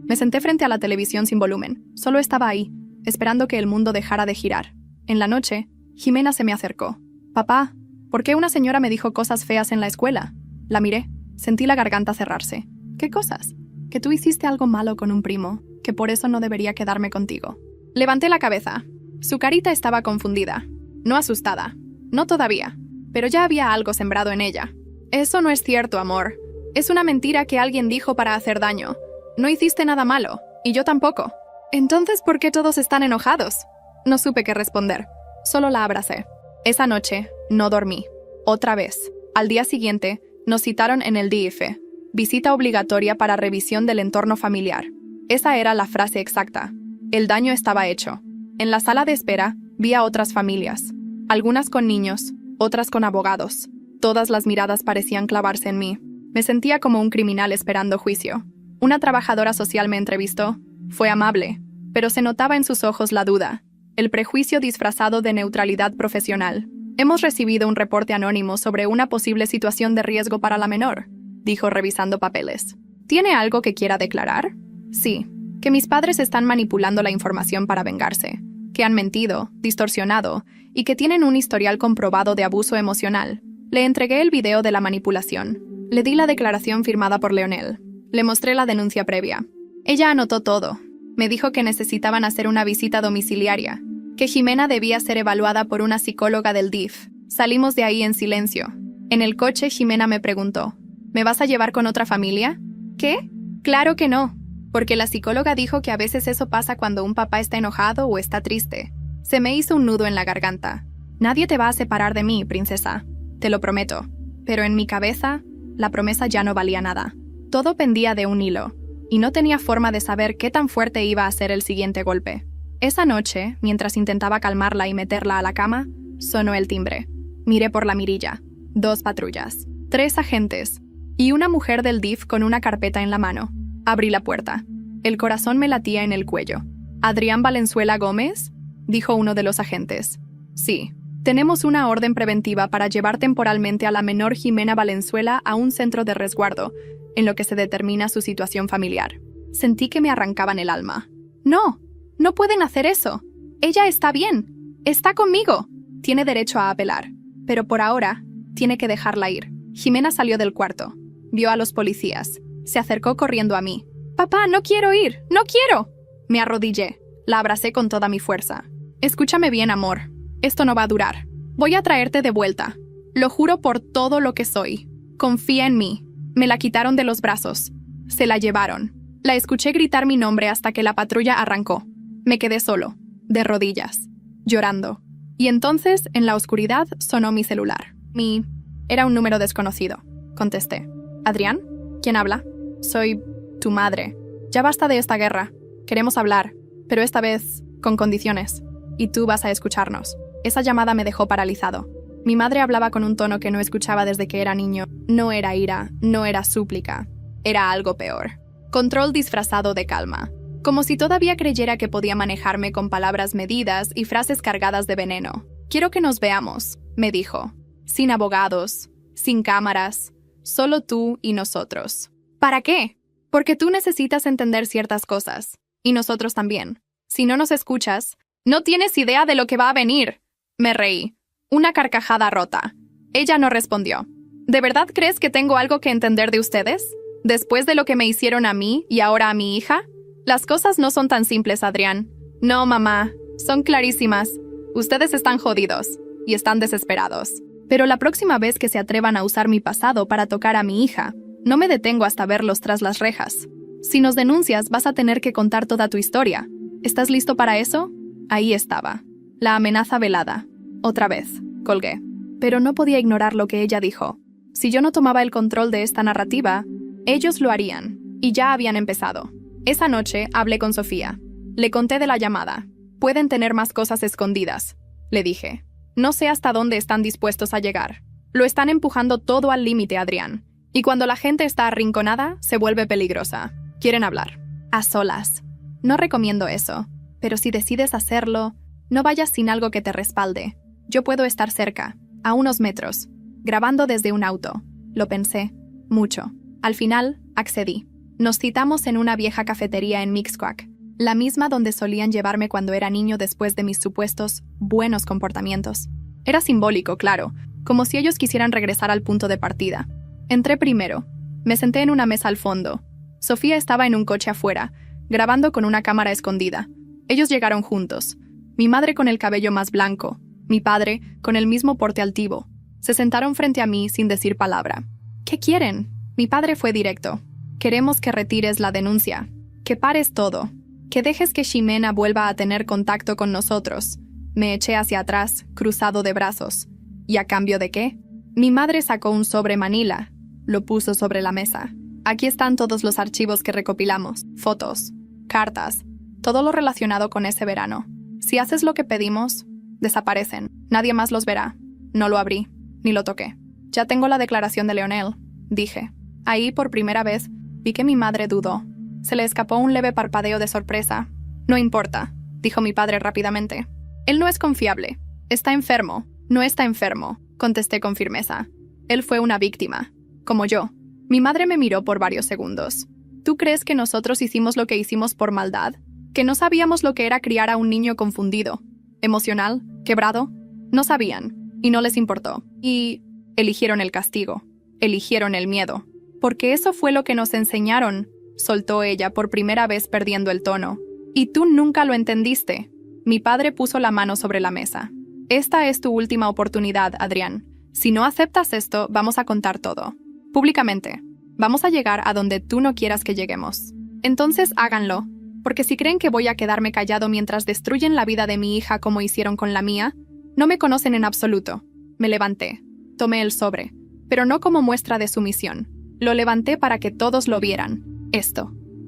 Me senté frente a la televisión sin volumen. Solo estaba ahí, esperando que el mundo dejara de girar. En la noche, Ximena se me acercó. «Papá, ¿por qué una señora me dijo cosas feas en la escuela?» La miré. Sentí la garganta cerrarse. «¿Qué cosas?» «Que tú hiciste algo malo con un primo, que por eso no debería quedarme contigo». Levanté la cabeza. Su carita estaba confundida. No asustada. No todavía. Pero ya había algo sembrado en ella. «Eso no es cierto, amor. Es una mentira que alguien dijo para hacer daño. No hiciste nada malo, y yo tampoco». «Entonces, ¿por qué todos están enojados?» No supe qué responder. Solo la abracé. Esa noche, no dormí. Otra vez. Al día siguiente, nos citaron en el DIF. Visita obligatoria para revisión del entorno familiar. Esa era la frase exacta. El daño estaba hecho. En la sala de espera, vi a otras familias. Algunas con niños, otras con abogados. Todas las miradas parecían clavarse en mí. Me sentía como un criminal esperando juicio. Una trabajadora social me entrevistó. Fue amable, pero se notaba en sus ojos la duda, el prejuicio disfrazado de neutralidad profesional. «Hemos recibido un reporte anónimo sobre una posible situación de riesgo para la menor», dijo revisando papeles. «¿Tiene algo que quiera declarar?» «Sí, que mis padres están manipulando la información para vengarse, que han mentido, distorsionado, y que tienen un historial comprobado de abuso emocional». Le entregué el video de la manipulación. Le di la declaración firmada por Leonel. Le mostré la denuncia previa. Ella anotó todo. Me dijo que necesitaban hacer una visita domiciliaria, que Ximena debía ser evaluada por una psicóloga del DIF. Salimos de ahí en silencio. En el coche, Ximena me preguntó: «¿Me vas a llevar con otra familia?» ¿Qué? Claro que no, porque la psicóloga dijo que a veces eso pasa cuando un papá está enojado o está triste. Se me hizo un nudo en la garganta. «Nadie te va a separar de mí, princesa. Te lo prometo». Pero en mi cabeza, la promesa ya no valía nada. Todo pendía de un hilo, y no tenía forma de saber qué tan fuerte iba a ser el siguiente golpe. Esa noche, mientras intentaba calmarla y meterla a la cama, sonó el timbre. Miré por la mirilla. 2 patrullas, 3 agentes, y una mujer del DIF con una carpeta en la mano. Abrí la puerta. El corazón me latía en el cuello. «¿Adrián Valenzuela Gómez?», dijo uno de los agentes. «Sí. Tenemos una orden preventiva para llevar temporalmente a la menor Ximena Valenzuela a un centro de resguardo, en lo que se determina su situación familiar». Sentí que me arrancaban el alma. «No, no pueden hacer eso. Ella está bien. Está conmigo. Tiene derecho a apelar. Pero por ahora, tiene que dejarla ir». Ximena salió del cuarto. Vio a los policías. Se acercó corriendo a mí. «Papá, no quiero ir. ¡No quiero!». Me arrodillé. La abracé con toda mi fuerza. «Escúchame bien, amor. Esto no va a durar. Voy a traerte de vuelta. Lo juro por todo lo que soy. Confía en mí». Me la quitaron de los brazos. Se la llevaron. La escuché gritar mi nombre hasta que la patrulla arrancó. Me quedé solo, de rodillas, llorando. Y entonces, en la oscuridad, sonó mi celular. Era un número desconocido. Contesté. «¿Adrián? ¿Quién habla?» «Soy tu madre. Ya basta de esta guerra. Queremos hablar, pero esta vez con condiciones. Y tú vas a escucharnos». Esa llamada me dejó paralizado. Mi madre hablaba con un tono que no escuchaba desde que era niño. No era ira, no era súplica. Era algo peor. Control disfrazado de calma. Como si todavía creyera que podía manejarme con palabras medidas y frases cargadas de veneno. «Quiero que nos veamos», me dijo. «Sin abogados, sin cámaras, solo tú y nosotros». ¿Para qué? Porque tú necesitas entender ciertas cosas. Y nosotros también. Si no nos escuchas, no tienes idea de lo que va a venir. Me reí. Una carcajada rota. Ella no respondió. ¿De verdad crees que tengo algo que entender de ustedes? ¿Después de lo que me hicieron a mí y ahora a mi hija? Las cosas no son tan simples, Adrián. No, mamá. Son clarísimas. Ustedes están jodidos. Y están desesperados. Pero la próxima vez que se atrevan a usar mi pasado para tocar a mi hija, no me detengo hasta verlos tras las rejas. Si nos denuncias, vas a tener que contar toda tu historia. ¿Estás listo para eso? Ahí estaba. La amenaza velada. Otra vez. Colgué. Pero no podía ignorar lo que ella dijo. Si yo no tomaba el control de esta narrativa, ellos lo harían. Y ya habían empezado. Esa noche hablé con Sofía. Le conté de la llamada. Pueden tener más cosas escondidas, le dije. No sé hasta dónde están dispuestos a llegar. Lo están empujando todo al límite, Adrián. Y cuando la gente está arrinconada, se vuelve peligrosa. Quieren hablar. A solas. No recomiendo eso. Pero si decides hacerlo, no vayas sin algo que te respalde. Yo puedo estar cerca, a unos metros, grabando desde un auto. Lo pensé. Mucho. Al final, accedí. Nos citamos en una vieja cafetería en Mixcoac, la misma donde solían llevarme cuando era niño después de mis supuestos buenos comportamientos. Era simbólico, claro, como si ellos quisieran regresar al punto de partida. Entré primero. Me senté en una mesa al fondo. Sofía estaba en un coche afuera, grabando con una cámara escondida. Ellos llegaron juntos. Mi madre con el cabello más blanco, mi padre con el mismo porte altivo. Se sentaron frente a mí sin decir palabra. ¿Qué quieren? Mi padre fue directo. Queremos que retires la denuncia, que pares todo, que dejes que Ximena vuelva a tener contacto con nosotros. Me eché hacia atrás, cruzado de brazos. ¿Y a cambio de qué? Mi madre sacó un sobre manila. Lo puso sobre la mesa. Aquí están todos los archivos que recopilamos, fotos, cartas, todo lo relacionado con ese verano. Si haces lo que pedimos, desaparecen. Nadie más los verá. No lo abrí, ni lo toqué. Ya tengo la declaración de Leonel, dije. Ahí, por primera vez, vi que mi madre dudó. Se le escapó un leve parpadeo de sorpresa. No importa, dijo mi padre rápidamente. Él no es confiable. Está enfermo. No está enfermo, contesté con firmeza. Él fue una víctima, como yo. Mi madre me miró por varios segundos. ¿Tú crees que nosotros hicimos lo que hicimos por maldad? ¿Que no sabíamos lo que era criar a un niño confundido, emocional, quebrado? No sabían, y no les importó. Y eligieron el castigo, eligieron el miedo. Porque eso fue lo que nos enseñaron, soltó ella por primera vez perdiendo el tono. Y tú nunca lo entendiste. Mi padre puso la mano sobre la mesa. Esta es tu última oportunidad, Adrián. Si no aceptas esto, vamos a contar todo. Públicamente. Vamos a llegar a donde tú no quieras que lleguemos. Entonces háganlo. Porque si creen que voy a quedarme callado mientras destruyen la vida de mi hija como hicieron con la mía, no me conocen en absoluto. Me levanté. Tomé el sobre. Pero no como muestra de sumisión. Lo levanté para que todos lo vieran.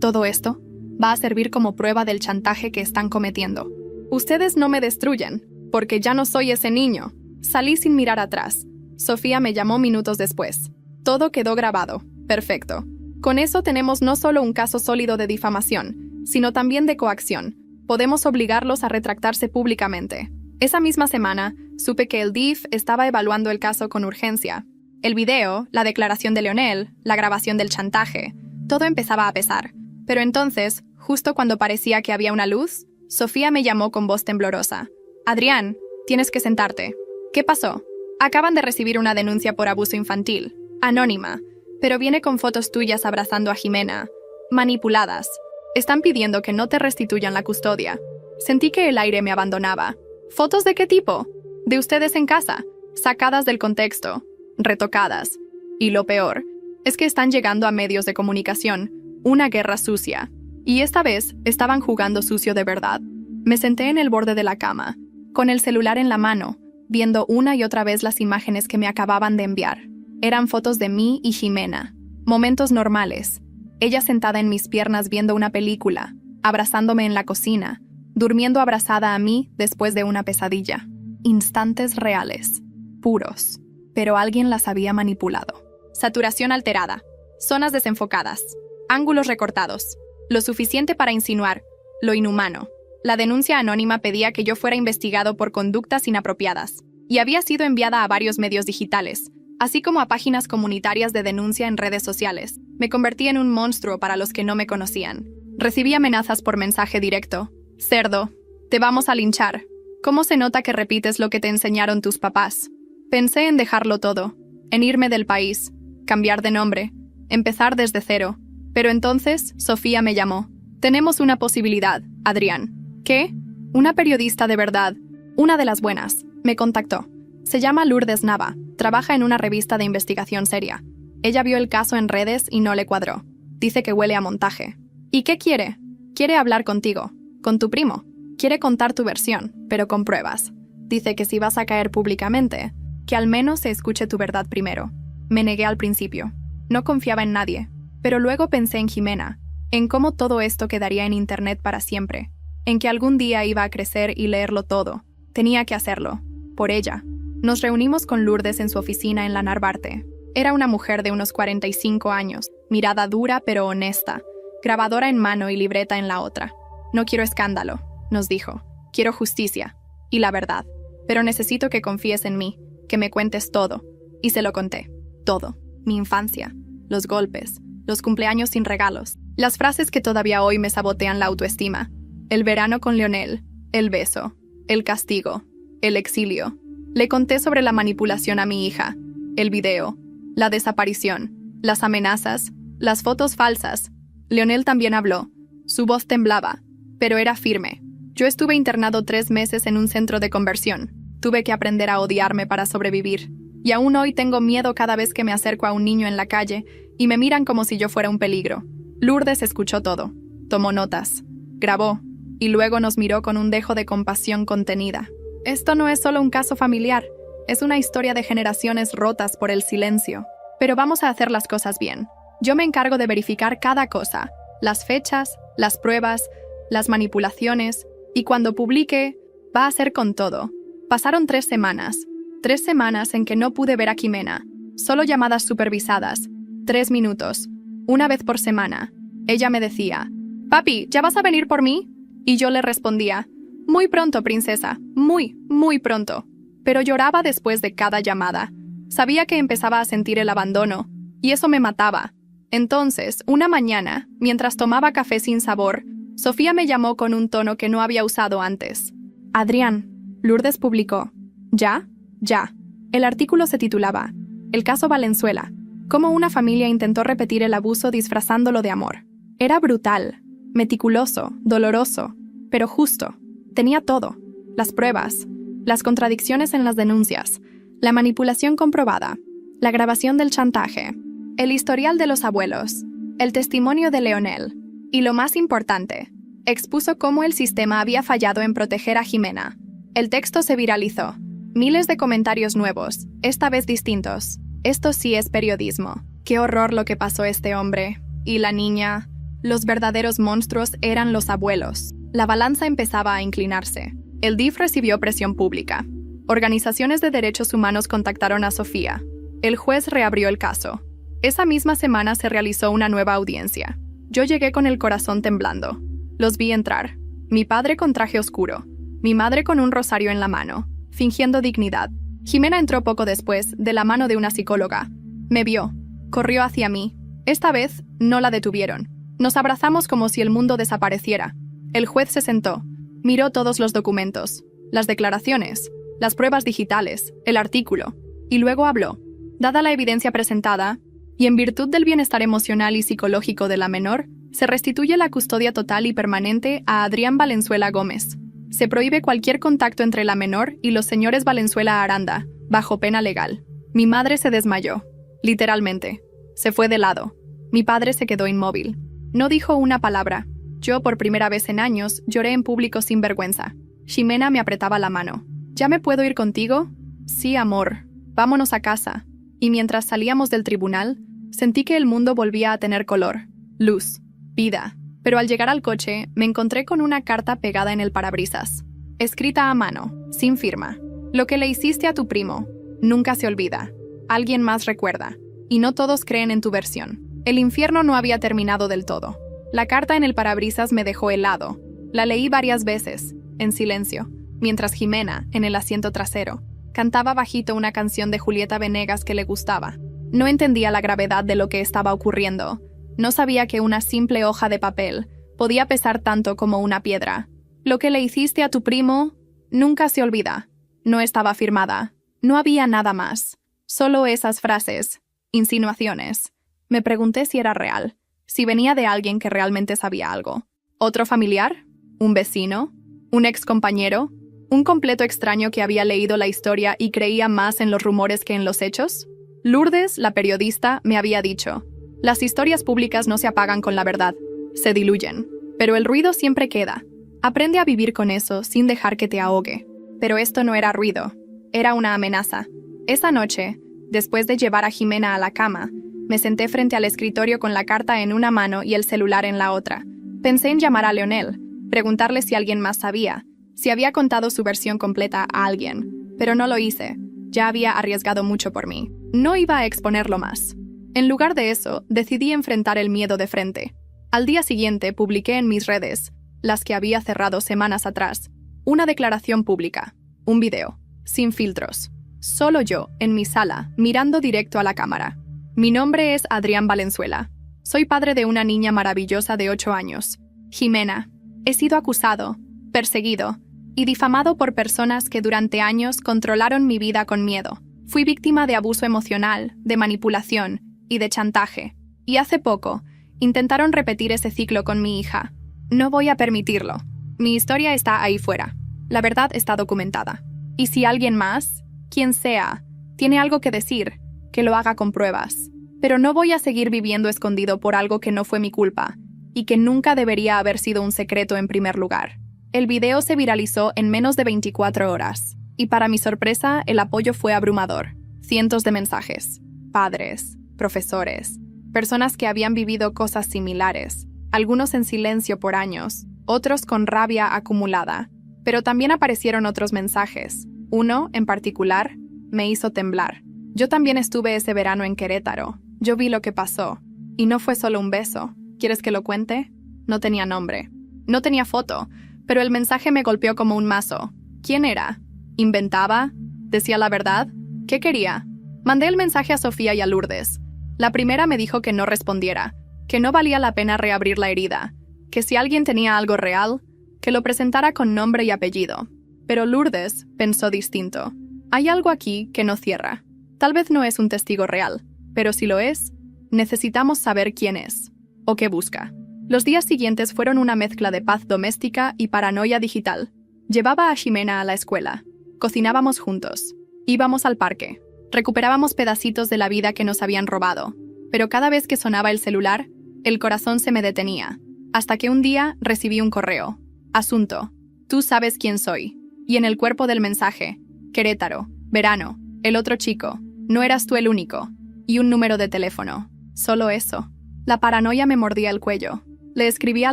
Todo esto, va a servir como prueba del chantaje que están cometiendo. Ustedes no me destruyen, porque ya no soy ese niño. Salí sin mirar atrás. Sofía me llamó minutos después. Todo quedó grabado. Perfecto. Con eso tenemos no solo un caso sólido de difamación, sino también de coacción. Podemos obligarlos a retractarse públicamente. Esa misma semana, supe que el DIF estaba evaluando el caso con urgencia. El video, la declaración de Leonel, la grabación del chantaje, todo empezaba a pesar. Pero entonces, justo cuando parecía que había una luz, Sofía me llamó con voz temblorosa. «Adrián, tienes que sentarte». «¿Qué pasó?» «Acaban de recibir una denuncia por abuso infantil. Anónima. Pero viene con fotos tuyas abrazando a Ximena. Manipuladas. Están pidiendo que no te restituyan la custodia». Sentí que el aire me abandonaba. ¿Fotos de qué tipo? De ustedes en casa, sacadas del contexto, retocadas. Y lo peor, es que están llegando a medios de comunicación. Una guerra sucia. Y esta vez estaban jugando sucio de verdad. Me senté en el borde de la cama, con el celular en la mano, viendo una y otra vez las imágenes que me acababan de enviar. Eran fotos de mí y Ximena. Momentos normales. Ella sentada en mis piernas viendo una película, abrazándome en la cocina, durmiendo abrazada a mí después de una pesadilla. Instantes reales. puros, pero alguien las había manipulado. Saturación alterada, zonas desenfocadas, ángulos recortados, lo suficiente para insinuar lo inhumano. La denuncia anónima pedía que yo fuera investigado por conductas inapropiadas y había sido enviada a varios medios digitales, así como a páginas comunitarias de denuncia en redes sociales. Me convertí en un monstruo para los que no me conocían. Recibí amenazas por mensaje directo. Cerdo, te vamos a linchar. ¿Cómo se nota que repites lo que te enseñaron tus papás? Pensé en dejarlo todo, en irme del país, cambiar de nombre, empezar desde cero. Pero entonces Sofía me llamó. Tenemos una posibilidad, Adrián. ¿Qué? Una periodista de verdad, una de las buenas, me contactó. Se llama Lourdes Nava, trabaja en una revista de investigación seria. Ella vio el caso en redes y no le cuadró. Dice que huele a montaje. ¿Y qué quiere? Quiere hablar contigo, con tu primo. Quiere contar tu versión, pero con pruebas. Dice que si vas a caer públicamente, que al menos se escuche tu verdad primero. Me negué al principio. No confiaba en nadie, pero luego pensé en Jimena, en cómo todo esto quedaría en internet para siempre, en que algún día iba a crecer y leerlo todo. Tenía que hacerlo, por ella. Nos reunimos con Lourdes en su oficina en la Narvarte. Era una mujer de unos 45 años, mirada dura pero honesta, grabadora en mano y libreta en la otra. No quiero escándalo, nos dijo. Quiero justicia y la verdad, pero necesito que confíes en mí, que me cuentes todo. Y se lo conté. Todo. Mi infancia, los golpes, los cumpleaños sin regalos, las frases que todavía hoy me sabotean la autoestima, el verano con Leonel, el beso, el castigo, el exilio. Le conté sobre la manipulación a mi hija, el video, la desaparición, las amenazas, las fotos falsas. Leonel también habló. Su voz temblaba, pero era firme. Yo estuve internado 3 meses en un centro de conversión. Tuve que aprender a odiarme para sobrevivir. Y aún hoy tengo miedo cada vez que me acerco a un niño en la calle y me miran como si yo fuera un peligro. Lourdes escuchó todo, tomó notas, grabó, y luego nos miró con un dejo de compasión contenida. Esto no es solo un caso familiar, es una historia de generaciones rotas por el silencio. Pero vamos a hacer las cosas bien. Yo me encargo de verificar cada cosa, las fechas, las pruebas, las manipulaciones, y cuando publique, va a ser con todo. Pasaron 3 semanas. 3 semanas en que no pude ver a Jimena, solo llamadas supervisadas, 3 minutos, una vez por semana. Ella me decía, «Papi, ¿ya vas a venir por mí?» Y yo le respondía, «Muy pronto, princesa, muy, muy pronto». Pero lloraba después de cada llamada. Sabía que empezaba a sentir el abandono, y eso me mataba. Entonces, una mañana, mientras tomaba café sin sabor, Sofía me llamó con un tono que no había usado antes. «Adrián», Lourdes publicó, «¿Ya?» Ya. El artículo se titulaba El caso Valenzuela, cómo una familia intentó repetir el abuso disfrazándolo de amor. Era brutal, meticuloso, doloroso, pero justo. Tenía todo. Las pruebas, las contradicciones en las denuncias, la manipulación comprobada, la grabación del chantaje, el historial de los abuelos, el testimonio de Leonel. Y lo más importante, expuso cómo el sistema había fallado en proteger a Jimena. El texto se viralizó. Miles de comentarios nuevos, esta vez distintos. Esto sí es periodismo. Qué horror lo que pasó a este hombre. Y la niña. Los verdaderos monstruos eran los abuelos. La balanza empezaba a inclinarse. El DIF recibió presión pública. Organizaciones de derechos humanos contactaron a Sofía. El juez reabrió el caso. Esa misma semana se realizó una nueva audiencia. Yo llegué con el corazón temblando. Los vi entrar. Mi padre con traje oscuro. Mi madre con un rosario en la mano, fingiendo dignidad. Jimena entró poco después, de la mano de una psicóloga. Me vio. Corrió hacia mí. Esta vez, no la detuvieron. Nos abrazamos como si el mundo desapareciera. El juez se sentó. Miró todos los documentos, las declaraciones, las pruebas digitales, el artículo. Y luego habló. Dada la evidencia presentada, y en virtud del bienestar emocional y psicológico de la menor, se restituye la custodia total y permanente a Adrián Valenzuela Gómez. Se prohíbe cualquier contacto entre la menor y los señores Valenzuela Aranda, bajo pena legal. Mi madre se desmayó. Literalmente. Se fue de lado. Mi padre se quedó inmóvil. No dijo una palabra. Yo, por primera vez en años, lloré en público sin vergüenza. Jimena me apretaba la mano. ¿Ya me puedo ir contigo? Sí, amor. Vámonos a casa. Y mientras salíamos del tribunal, sentí que el mundo volvía a tener color, luz, vida. Pero al llegar al coche, me encontré con una carta pegada en el parabrisas, escrita a mano, sin firma. Lo que le hiciste a tu primo, Nunca se olvida. Alguien más recuerda. Y no todos creen en tu versión. El infierno no había terminado del todo. La carta en el parabrisas me dejó helado. La leí varias veces, en silencio, mientras Jimena, en el asiento trasero, cantaba bajito una canción de Julieta Venegas que le gustaba. No entendía la gravedad de lo que estaba ocurriendo. No sabía que una simple hoja de papel podía pesar tanto como una piedra. Lo que le hiciste a tu primo nunca se olvida. No estaba firmada. No había nada más. Solo esas frases, insinuaciones. Me pregunté si era real, si venía de alguien que realmente sabía algo. ¿Otro familiar? ¿Un vecino? ¿Un excompañero? ¿Un completo extraño que había leído la historia y creía más en los rumores que en los hechos? Lourdes, la periodista, me había dicho: las historias públicas no se apagan con la verdad, se diluyen, pero el ruido siempre queda. Aprende a vivir con eso sin dejar que te ahogue. Pero esto no era ruido, era una amenaza. Esa noche, después de llevar a Jimena a la cama, me senté frente al escritorio con la carta en una mano y el celular en la otra. Pensé en llamar a Leonel, preguntarle si alguien más sabía, si había contado su versión completa a alguien, pero no lo hice. Ya había arriesgado mucho por mí. No iba a exponerlo más. En lugar de eso, decidí enfrentar el miedo de frente. Al día siguiente publiqué en mis redes, las que había cerrado semanas atrás, una declaración pública, un video, sin filtros. Solo yo, en mi sala, mirando directo a la cámara. Mi nombre es Adrián Valenzuela. Soy padre de una niña maravillosa de 8 años, Jimena. He sido acusado, perseguido y difamado por personas que durante años controlaron mi vida con miedo. Fui víctima de abuso emocional, de manipulación y de chantaje. Y hace poco, intentaron repetir ese ciclo con mi hija. No voy a permitirlo. Mi historia está ahí fuera. La verdad está documentada. Y si alguien más, quien sea, tiene algo que decir, que lo haga con pruebas. Pero no voy a seguir viviendo escondido por algo que no fue mi culpa y que nunca debería haber sido un secreto en primer lugar. El video se viralizó en menos de 24 horas. Y para mi sorpresa, el apoyo fue abrumador. Cientos de mensajes. Padres, profesores, personas que habían vivido cosas similares, algunos en silencio por años, otros con rabia acumulada. Pero también aparecieron otros mensajes. Uno, en particular, me hizo temblar. Yo también estuve ese verano en Querétaro. Yo vi lo que pasó. Y no fue solo un beso. ¿Quieres que lo cuente? No tenía nombre. No tenía foto, pero el mensaje me golpeó como un mazo. ¿Quién era? ¿Inventaba? ¿Decía la verdad? ¿Qué quería? Mandé el mensaje a Sofía y a Lourdes. La primera me dijo que no respondiera, que no valía la pena reabrir la herida, que si alguien tenía algo real, que lo presentara con nombre y apellido. Pero Lourdes pensó distinto. Hay algo aquí que no cierra. Tal vez no es un testigo real, pero si lo es, necesitamos saber quién es o qué busca. Los días siguientes fueron una mezcla de paz doméstica y paranoia digital. Llevaba a Jimena a la escuela. Cocinábamos juntos. Íbamos al parque. Recuperábamos pedacitos de la vida que nos habían robado. Pero cada vez que sonaba el celular, el corazón se me detenía. Hasta que un día recibí un correo. Asunto: tú sabes quién soy. Y en el cuerpo del mensaje: Querétaro, verano, el otro chico, no eras tú el único. Y un número de teléfono. Solo eso. La paranoia me mordía el cuello. Le escribí a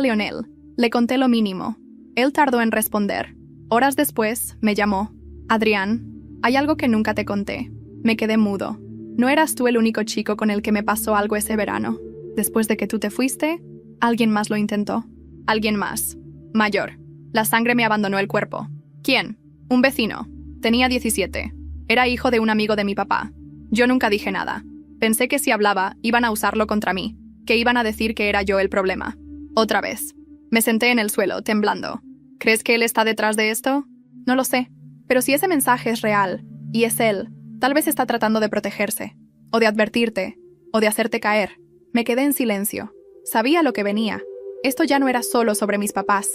Leonel. Le conté lo mínimo. Él tardó en responder. Horas después, me llamó. Adrián, hay algo que nunca te conté. Me quedé mudo. No eras tú el único chico con el que me pasó algo ese verano. Después de que tú te fuiste, alguien más lo intentó. Alguien más. Mayor. La sangre me abandonó el cuerpo. ¿Quién? Un vecino. Tenía 17. Era hijo de un amigo de mi papá. Yo nunca dije nada. Pensé que si hablaba, iban a usarlo contra mí, que iban a decir que era yo el problema. Otra vez. Me senté en el suelo, temblando. ¿Crees que él está detrás de esto? No lo sé. Pero si ese mensaje es real, y es él, tal vez está tratando de protegerse, o de advertirte, o de hacerte caer. Me quedé en silencio. Sabía lo que venía. Esto ya no era solo sobre mis papás.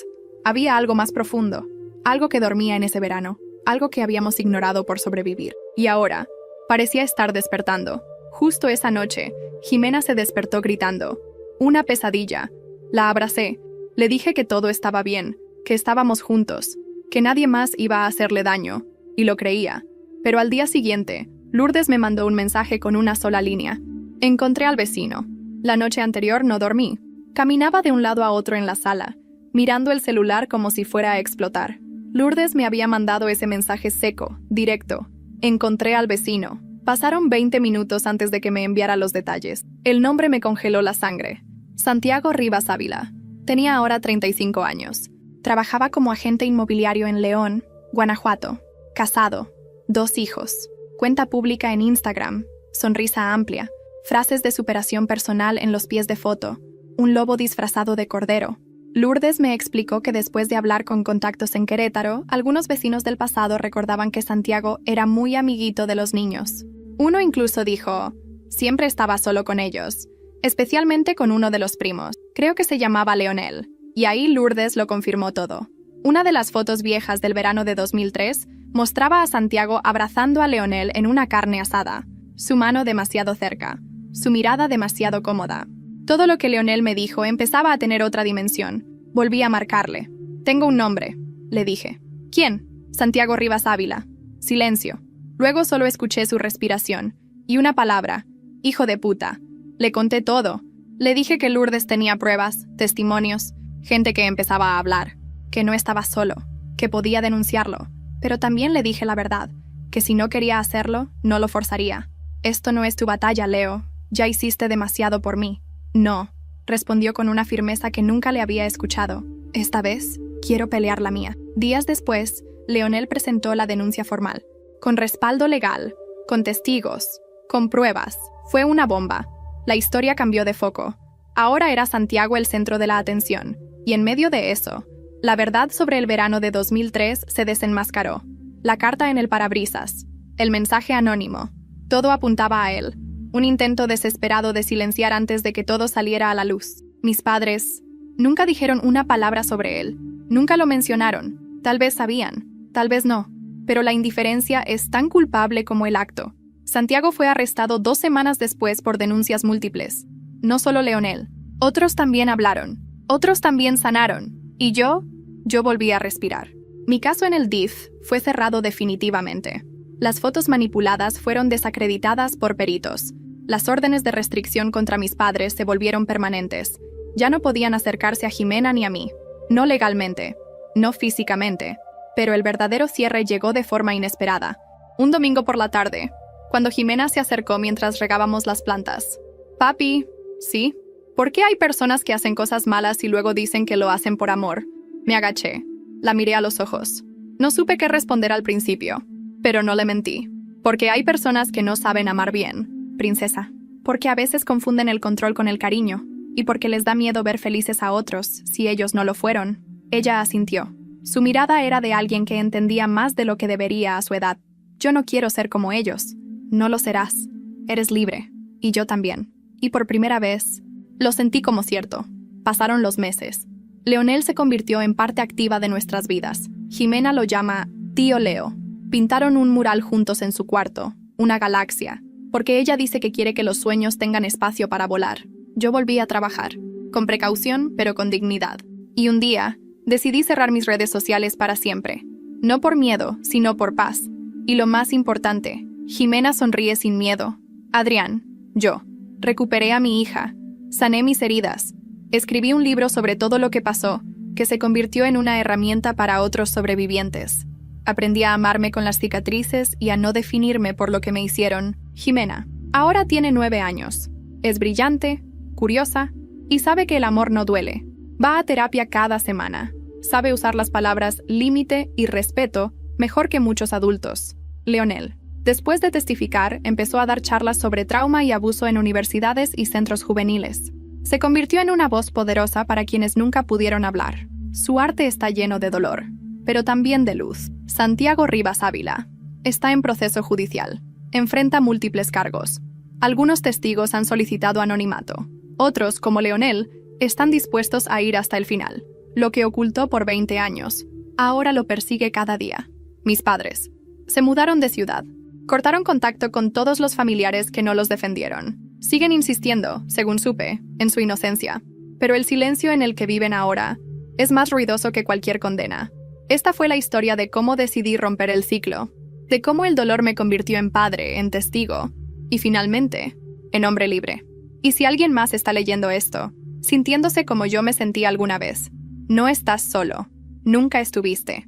Había algo más profundo. Algo que dormía en ese verano. Algo que habíamos ignorado por sobrevivir. Y ahora, parecía estar despertando. Justo esa noche, Jimena se despertó gritando. Una pesadilla. La abracé. Le dije que todo estaba bien, que estábamos juntos, que nadie más iba a hacerle daño, y lo creía. Pero al día siguiente, Lourdes me mandó un mensaje con una sola línea. Encontré al vecino. La noche anterior no dormí. Caminaba de un lado a otro en la sala, mirando el celular como si fuera a explotar. Lourdes me había mandado ese mensaje seco, directo, Encontré al vecino. Pasaron 20 minutos antes de que me enviara los detalles. El nombre me congeló la sangre. Santiago Rivas Ávila. Tenía ahora 35 años. Trabajaba como agente inmobiliario en León, Guanajuato. Casado. 2 hijos. Cuenta pública en Instagram. Sonrisa amplia. Frases de superación personal en los pies de foto. Un lobo disfrazado de cordero. Lourdes me explicó que después de hablar con contactos en Querétaro, algunos vecinos del pasado recordaban que Santiago era muy amiguito de los niños. Uno incluso dijo, siempre estaba solo con ellos, especialmente con uno de los primos. Creo que se llamaba Leonel. Y ahí Lourdes lo confirmó todo. Una de las fotos viejas del verano de 2003 mostraba a Santiago abrazando a Leonel en una carne asada, su mano demasiado cerca, su mirada demasiado cómoda. Todo lo que Leonel me dijo empezaba a tener otra dimensión. Volví a marcarle. Tengo un nombre, le dije. ¿Quién? Santiago Rivas Ávila. Silencio. Luego solo escuché su respiración. Y una palabra. Hijo de puta. Le conté todo. Le dije que Lourdes tenía pruebas, testimonios, gente que empezaba a hablar, que no estaba solo, que podía denunciarlo. Pero también le dije la verdad, que si no quería hacerlo, no lo forzaría. Esto no es tu batalla, Leo. Ya hiciste demasiado por mí. No, respondió con una firmeza que nunca le había escuchado. Esta vez, quiero pelear la mía. Días después, Leonel presentó la denuncia formal. Con respaldo legal, con testigos, con pruebas. Fue una bomba. La historia cambió de foco. Ahora era Santiago el centro de la atención. Y en medio de eso, la verdad sobre el verano de 2003 se desenmascaró. La carta en el parabrisas, el mensaje anónimo, todo apuntaba a él. Un intento desesperado de silenciar antes de que todo saliera a la luz. Mis padres nunca dijeron una palabra sobre él. Nunca lo mencionaron. Tal vez sabían, tal vez no. Pero la indiferencia es tan culpable como el acto. Santiago fue arrestado 2 semanas después por denuncias múltiples. No solo Leonel. Otros también hablaron. Otros también sanaron. Y yo volví a respirar. Mi caso en el DIF fue cerrado definitivamente. Las fotos manipuladas fueron desacreditadas por peritos. Las órdenes de restricción contra mis padres se volvieron permanentes. Ya no podían acercarse a Jimena ni a mí. No legalmente, no físicamente. Pero el verdadero cierre llegó de forma inesperada. Un domingo por la tarde, cuando Jimena se acercó mientras regábamos las plantas. Papi, ¿sí? ¿Por qué hay personas que hacen cosas malas y luego dicen que lo hacen por amor? Me agaché. La miré a los ojos. No supe qué responder al principio, pero no le mentí. Porque hay personas que no saben amar bien. Princesa, porque a veces confunden el control con el cariño, y porque les da miedo ver felices a otros si ellos no lo fueron. Ella asintió. Su mirada era de alguien que entendía más de lo que debería a su edad. Yo no quiero ser como ellos. No lo serás. Eres libre. Y yo también. Y por primera vez, lo sentí como cierto. Pasaron los meses. Leonel se convirtió en parte activa de nuestras vidas. Jimena lo llama Tío Leo. Pintaron un mural juntos en su cuarto, una galaxia, porque ella dice que quiere que los sueños tengan espacio para volar. Yo volví a trabajar, con precaución, pero con dignidad. Y un día, decidí cerrar mis redes sociales para siempre. No por miedo, sino por paz. Y lo más importante, Jimena sonríe sin miedo. Adrián, yo, recuperé a mi hija, sané mis heridas, escribí un libro sobre todo lo que pasó, que se convirtió en una herramienta para otros sobrevivientes. Aprendí a amarme con las cicatrices y a no definirme por lo que me hicieron. Jimena, ahora tiene 9 años. Es brillante, curiosa y sabe que el amor no duele. Va a terapia cada semana. Sabe usar las palabras límite y respeto mejor que muchos adultos. Leonel, después de testificar, empezó a dar charlas sobre trauma y abuso en universidades y centros juveniles. Se convirtió en una voz poderosa para quienes nunca pudieron hablar. Su arte está lleno de dolor, pero también de luz. Santiago Rivas Ávila está en proceso judicial. Enfrenta múltiples cargos. Algunos testigos han solicitado anonimato. Otros, como Leonel, están dispuestos a ir hasta el final. Lo que ocultó por 20 años, ahora lo persigue cada día. Mis padres se mudaron de ciudad. Cortaron contacto con todos los familiares que no los defendieron. Siguen insistiendo, según supe, en su inocencia. Pero el silencio en el que viven ahora es más ruidoso que cualquier condena. Esta fue la historia de cómo decidí romper el ciclo, de cómo el dolor me convirtió en padre, en testigo, y finalmente, en hombre libre. Y si alguien más está leyendo esto, sintiéndose como yo me sentí alguna vez, no estás solo, nunca estuviste.